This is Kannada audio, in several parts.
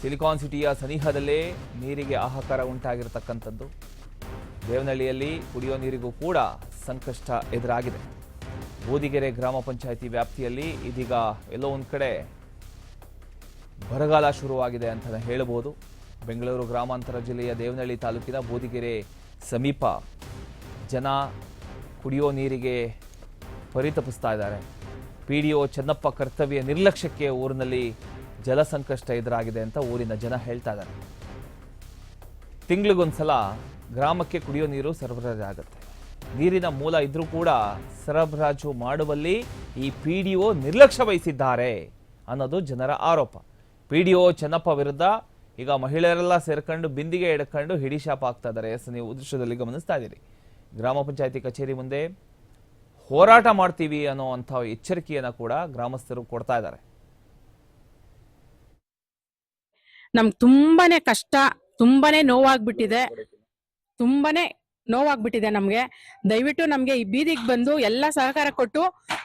ಸಿಲಿಕಾನ್ ಸಿಟಿಯ ಸನಿಹದಲ್ಲೇ ನೀರಿಗೆ ಹಾಹಾಕಾರ ಉಂಟಾಗಿರತಕ್ಕಂಥದ್ದು. ದೇವನಹಳ್ಳಿಯಲ್ಲಿ ಕುಡಿಯೋ ನೀರಿಗೂ ಕೂಡ ಸಂಕಷ್ಟ ಎದುರಾಗಿದೆ. ಬೂದಿಗೆರೆ ಗ್ರಾಮ ಪಂಚಾಯಿತಿ ವ್ಯಾಪ್ತಿಯಲ್ಲಿ ಇದೀಗ ಎಲ್ಲೋ ಒಂದು ಕಡೆ ಬರಗಾಲ ಶುರುವಾಗಿದೆ ಅಂತ ಹೇಳಬಹುದು. ಬೆಂಗಳೂರು ಗ್ರಾಮಾಂತರ ಜಿಲ್ಲೆಯ ದೇವನಹಳ್ಳಿ ತಾಲೂಕಿನ ಬೂದಿಗೆರೆ ಸಮೀಪ ಜನ ಕುಡಿಯೋ ನೀರಿಗೆ ಪರಿತಪಿಸ್ತಾ ಇದ್ದಾರೆ. ಪಿಡಿಒ ಚೆನ್ನಪ್ಪ ಕರ್ತವ್ಯ ನಿರ್ಲಕ್ಷ್ಯಕ್ಕೆ ಊರಿನಲ್ಲಿ ಜಲ ಸಂಕಷ್ಟ ಎದುರಾಗಿದೆ ಅಂತ ಊರಿನ ಜನ ಹೇಳ್ತಾ ಇದ್ದಾರೆ. ತಿಂಗಳಿಗೊಂದ್ಸಲ ಗ್ರಾಮಕ್ಕೆ ಕುಡಿಯೋ ನೀರು ಸರಬರಾಜು ಆಗುತ್ತೆ. ನೀರಿನ ಮೂಲ ಇದ್ರೂ ಕೂಡ ಸರಬರಾಜು ಮಾಡುವಲ್ಲಿ ಈ ಪಿಡಿಒ ನಿರ್ಲಕ್ಷ್ಯ ವಹಿಸಿದ್ದಾರೆ ಅನ್ನೋದು ಜನರ ಆರೋಪ. ಪಿಡಿಒ ಚೆನ್ನಪ್ಪ ವಿರುದ್ಧ ಈಗ ಮಹಿಳೆಯರೆಲ್ಲ ಸೇರ್ಕೊಂಡು ಬಿಂದಿಗೆ ಎಡ್ಕೊಂಡು ಹಿಡಿಶಾಪ ಆಗ್ತಾ ಇದ್ದಾರೆ. ನೀವು ದೃಶ್ಯದಲ್ಲಿ ಗಮನಿಸ್ತಾ ಇದ್ದೀರಿ. ಗ್ರಾಮ ಪಂಚಾಯತಿ ಕಚೇರಿ ಮುಂದೆ ಹೋರಾಟ ಮಾಡ್ತೀವಿ ಅನ್ನೋವಂಥ ಎಚ್ಚರಿಕೆಯನ್ನ ಕೂಡ ಗ್ರಾಮಸ್ಥರು ಕೊಡ್ತಾ ಇದ್ದಾರೆ. ನಮ್ಗೆ ತುಂಬಾನೇ ಕಷ್ಟ, ತುಂಬಾನೇ ನೋವಾಗ್ಬಿಟ್ಟಿದೆ ನಮ್ಗೆ. ದಯವಿಟ್ಟು ನಮ್ಗೆ ಈ ಬೀದಿಗೆ ಬಂದು ಎಲ್ಲ ಸಹಕಾರ ಕೊಟ್ಟು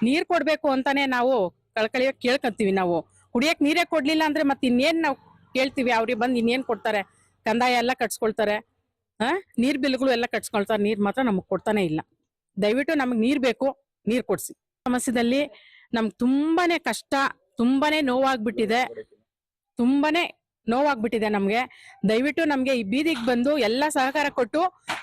ನೀರ್ ಕೊಡ್ಬೇಕು ಅಂತಾನೆ ನಾವು ಕಳ್ಕಳಿಯಾಗಿ ಕೇಳ್ಕೊಂತೀವಿ. ನಾವು ಕುಡಿಯಕ್ ನೀರೇ ಕೊಡ್ಲಿಲ್ಲ ಅಂದ್ರೆ ಮತ್ತೆ ಇನ್ನೇನ್ ನಾವು ಕೇಳ್ತೀವಿ? ಅವ್ರಿಗೆ ಬಂದು ಇನ್ನೇನ್ ಕೊಡ್ತಾರೆ? ಕಂದಾಯ ಎಲ್ಲ ಕಟ್ಸ್ಕೊಳ್ತಾರೆ, ನೀರ್ ಬಿಲ್ಗಳು ಎಲ್ಲ ಕಟ್ಸ್ಕೊಳ್ತಾರೆ. ನೀರ್ ಮಾತ್ರ ನಮಗ್ ಕೊಡ್ತಾನೆ ಇಲ್ಲ. ದಯವಿಟ್ಟು ನಮಗ್ ನೀರ್ ಬೇಕು, ನೀರ್ ಕೊಡ್ಸಿ. ಸಮಸ್ಯೆದಲ್ಲಿ ನಮ್ಗೆ ತುಂಬಾನೇ ಕಷ್ಟ, ತುಂಬಾನೇ ನೋವಾಗ್ಬಿಟ್ಟಿದೆ ನಮ್ಗೆ. ದಯವಿಟ್ಟು ನಮ್ಗೆ ಈ ಬೀದಿಗೆ ಬಂದು ಎಲ್ಲ ಸಹಕಾರ ಕೊಟ್ಟು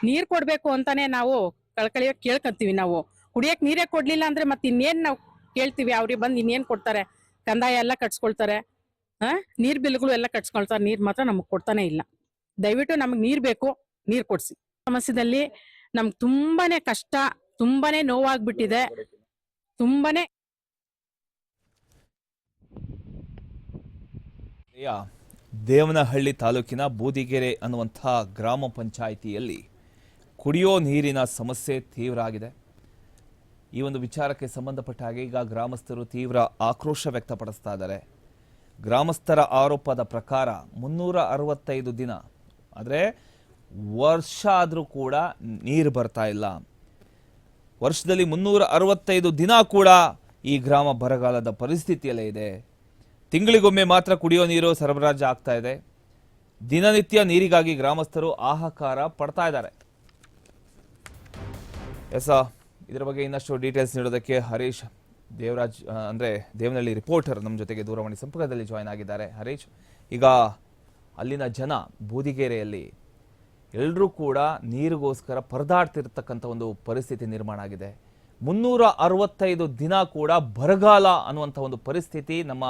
ನೀರ್ ಕೊಡ್ಬೇಕು ಅಂತಾನೆ ನಾವು ಕಳ್ಕಳಿಯಾಗಿ ಕೇಳ್ಕೊಂತೀವಿ. ನಾವು ಕುಡಿಯಕ್ ನೀರೇ ಕೊಡ್ಲಿಲ್ಲ ಅಂದ್ರೆ ಮತ್ತೆ ಇನ್ನೇನ್ ನಾವು ಕೇಳ್ತೀವಿ? ಅವ್ರಿಗೆ ಬಂದು ಇನ್ನೇನ್ ಕೊಡ್ತಾರೆ? ಕಂದಾಯ ಎಲ್ಲ ಕಟ್ಸ್ಕೊಳ್ತಾರೆ, ನೀರ್ ಬಿಲ್ಗಳು ಎಲ್ಲ ಕಟ್ಸ್ಕೊಳ್ತಾರೆ. ನೀರ್ ಮಾತ್ರ ನಮಗ್ ಕೊಡ್ತಾನೆ ಇಲ್ಲ. ದಯವಿಟ್ಟು ನಮಗ್ ನೀರ್ ಬೇಕು, ನೀರ್ ಕೊಡ್ಸಿ. ಸಮಸ್ಯೆದಲ್ಲಿ ನಮ್ಗೆ ತುಂಬಾನೇ ಕಷ್ಟ, ತುಂಬಾನೇ ನೋವಾಗ್ಬಿಟ್ಟಿದೆ. ದೇವನಹಳ್ಳಿ ತಾಲೂಕಿನ ಬೂದಿಗೆರೆ ಅನ್ನುವಂಥ ಗ್ರಾಮ ಪಂಚಾಯಿತಿಯಲ್ಲಿ ಕುಡಿಯೋ ನೀರಿನ ಸಮಸ್ಯೆ ತೀವ್ರ ಆಗಿದೆ. ಈ ಒಂದು ವಿಚಾರಕ್ಕೆ ಸಂಬಂಧಪಟ್ಟ ಹಾಗೆ ಈಗ ಗ್ರಾಮಸ್ಥರು ತೀವ್ರ ಆಕ್ರೋಶ ವ್ಯಕ್ತಪಡಿಸ್ತಾ ಇದ್ದಾರೆ. ಗ್ರಾಮಸ್ಥರ ಆರೋಪದ ಪ್ರಕಾರ 365 ದಿನ ಆದರೆ ವರ್ಷ ಆದರೂ ಕೂಡ ನೀರು ಬರ್ತಾ ಇಲ್ಲ. ವರ್ಷದಲ್ಲಿ 365 ದಿನ ಕೂಡ ಈ ಗ್ರಾಮ ಬರಗಾಲದ ಪರಿಸ್ಥಿತಿಯಲ್ಲೇ ಇದೆ. ತಿಂಗಳಿಗೊಮ್ಮೆ ಮಾತ್ರ ಕುಡಿಯೋ ನೀರು ಸರಬರಾಜು ಆಗ್ತಾ ಇದೆ. ದಿನನಿತ್ಯ ನೀರಿಗಾಗಿ ಗ್ರಾಮಸ್ಥರು ಹಾಹಾಕಾರ ಪಡ್ತಾ ಇದ್ದಾರೆ. ಇದರ ಬಗ್ಗೆ ಇನ್ನಷ್ಟು ಡೀಟೇಲ್ಸ್ ನೀಡೋದಕ್ಕೆ ಹರೀಶ್ ದೇವರಾಜ್ ಅಂದರೆ ದೇವನಹಳ್ಳಿ ರಿಪೋರ್ಟರ್ ನಮ್ಮ ಜೊತೆಗೆ ದೂರವಾಣಿ ಸಂಪರ್ಕದಲ್ಲಿ ಜಾಯ್ನ್ ಆಗಿದ್ದಾರೆ. ಹರೀಶ್, ಈಗ ಅಲ್ಲಿನ ಜನ ಬೂದಿಗೆರೆಯಲ್ಲಿ ಎಲ್ಲರೂ ಕೂಡ ನೀರಿಗೋಸ್ಕರ ಪರದಾಡ್ತಿರ್ತಕ್ಕಂಥ ಒಂದು ಪರಿಸ್ಥಿತಿ ನಿರ್ಮಾಣ ಆಗಿದೆ. 365 ದಿನ ಕೂಡ ಬರಗಾಲ ಅನ್ನುವಂಥ ಒಂದು ಪರಿಸ್ಥಿತಿ ನಮ್ಮ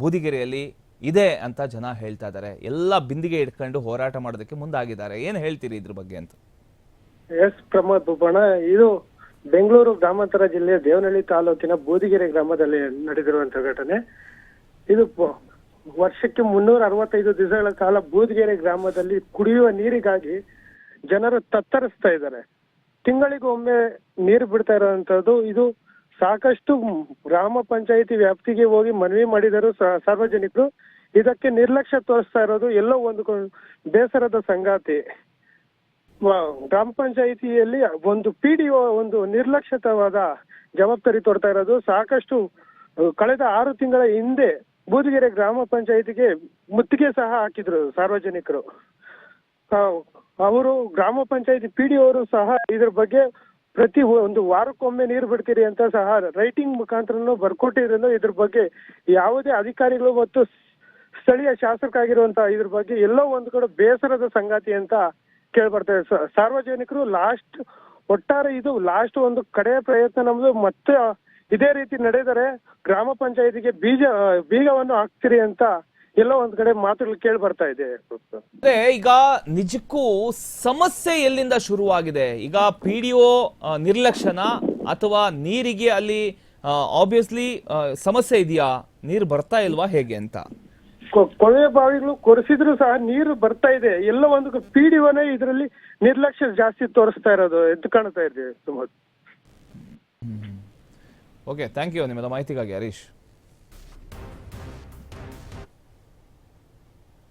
ಬೂದಿಗೆರೆಯಲ್ಲಿ ಇದೆ ಅಂತ ಜನ ಹೇಳ್ತಾ ಇದ್ದಾರೆ. ಎಲ್ಲ ಬಿಂದಿಗೆ ಇಟ್ಕೊಂಡು ಹೋರಾಟ ಮಾಡೋದಕ್ಕೆ ಮುಂದಾಗಿದ್ದಾರೆ. ಏನು ಹೇಳ್ತೀರಿ ಇದ್ರ ಬಗ್ಗೆ ಅಂತ? ಎಸ್ ಪ್ರಮೋದ್ ಬುಬ್ಬಣ್ಣ, ಇದು ಬೆಂಗಳೂರು ಗ್ರಾಮಾಂತರ ಜಿಲ್ಲೆಯ ದೇವನಹಳ್ಳಿ ತಾಲೂಕಿನ ಬೂದಿಗೆರೆ ಗ್ರಾಮದಲ್ಲಿ ನಡೆದಿರುವಂತಹ ಘಟನೆ. ಇದು ವರ್ಷಕ್ಕೆ 365 ದಿವಸಗಳ ಕಾಲ ಬೂದಿಗೆರೆ ಗ್ರಾಮದಲ್ಲಿ ಕುಡಿಯುವ ನೀರಿಗಾಗಿ ಜನರು ತತ್ತರಿಸ್ತಾ ಇದ್ದಾರೆ. ತಿಂಗಳಿಗೊಮ್ಮೆ ನೀರು ಬಿಡ್ತಾ ಇರುವಂತದ್ದು. ಇದು ಸಾಕಷ್ಟು ಗ್ರಾಮ ಪಂಚಾಯಿತಿ ವ್ಯಾಪ್ತಿಗೆ ಹೋಗಿ ಮನವಿ ಮಾಡಿದರು ಸಾರ್ವಜನಿಕರು. ಇದಕ್ಕೆ ನಿರ್ಲಕ್ಷ್ಯ ತೋರಿಸ್ತಾ ಇರೋದು ಎಲ್ಲೋ ಒಂದು ಬೇಸರದ ಸಂಗಾತಿ. ಗ್ರಾಮ ಪಂಚಾಯಿತಿಯಲ್ಲಿ ಒಂದು ಪಿಡಿಒ ಒಂದು ನಿರ್ಲಕ್ಷ್ಯತವಾದ ಜವಾಬ್ದಾರಿ ತೋರ್ತಾ ಇರೋದು. ಸಾಕಷ್ಟು ಕಳೆದ 6 ತಿಂಗಳ ಹಿಂದೆ ಬೂದಿಗೆರೆ ಗ್ರಾಮ ಪಂಚಾಯಿತಿಗೆ ಮುತ್ತಿಗೆ ಸಹ ಹಾಕಿದ್ರು ಸಾರ್ವಜನಿಕರು. ಅವರು ಗ್ರಾಮ ಪಂಚಾಯಿತಿ ಪಿಡಿಒ ಅವರು ಸಹ ಇದ್ರ ಬಗ್ಗೆ ಪ್ರತಿ ಒಂದು ವಾರಕ್ಕೊಮ್ಮೆ ನೀರು ಬಿಡ್ತೀರಿ ಅಂತ ಸಹ ರೈಟಿಂಗ್ ಮುಖಾಂತರ ಬರ್ಕೊಟ್ಟಿರೋದು. ಇದ್ರ ಬಗ್ಗೆ ಯಾವುದೇ ಅಧಿಕಾರಿಗಳು ಮತ್ತು ಸ್ಥಳೀಯ ಶಾಸಕರಾಗಿರುವಂತಹ ಇದ್ರ ಬಗ್ಗೆ ಎಲ್ಲೋ ಒಂದು ಕಡೆ ಬೇಸರದ ಸಂಗಾತಿ ಅಂತ ಕೇಳ್ಬರ್ತಾ ಇದೆ. ಸಾರ್ವಜನಿಕರು ಒಟ್ಟಾರೆ ಇದು ಲಾಸ್ಟ್ ಒಂದು ಕಡೆಯ ಪ್ರಯತ್ನ ನಮ್ದು. ಮತ್ತೆ ಇದೇ ರೀತಿ ನಡೆದರೆ ಗ್ರಾಮ ಪಂಚಾಯಿತಿಗೆ ಬೀಗವನ್ನು ಹಾಕ್ತಿರಿ ಅಂತ ಎಲ್ಲೋ ಒಂದ್ ಕಡೆ ಮಾತುಗಳು ಕೇಳಿ ಬರ್ತಾ ಇದೆ. ಈಗ ನಿಜಕ್ಕೂ ಸಮಸ್ಯೆ ಎಲ್ಲಿಂದ ಶುರುವಾಗಿದೆ? ಈಗ ಪಿಡಿಒ ನಿರ್ಲಕ್ಷ್ಯನ ಅಥವಾ ನೀರಿಗೆ ಅಲ್ಲಿ ಆಬ್ವಿಯಸ್ಲಿ ಸಮಸ್ಯೆ ಇದೆಯಾ? ನೀರು ಬರ್ತಾ ಇಲ್ವಾ ಹೇಗೆ ಅಂತ? ಕೊಳವೆ ಬಾವಿಗಳು ಕೊರೆಸಿದ್ರು ಸಹ ನೀರು ಬರ್ತಾ ಇದೆ. ಎಲ್ಲೋ ಒಂದು ಪಿಡಿಒನೇ ಇದರಲ್ಲಿ ನಿರ್ಲಕ್ಷ್ಯ ಜಾಸ್ತಿ ತೋರಿಸ್ತಾ ಇರೋದು ಎದ್ದು ಕಾಣ್ತಾ ಇದೆ. ಓಕೆ, ಥ್ಯಾಂಕ್ ಯು ನಿಮ್ಮದ ಮಾಹಿತಿಗಾಗಿ ಹರೀಶ್.